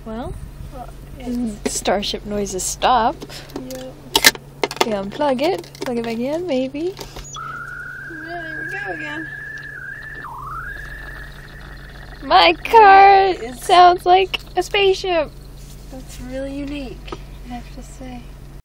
Well, Starship noises stop. Yep. You unplug it, plug it back in, maybe. Yeah, there we go again. My car sounds like a spaceship. That's really unique, I have to say.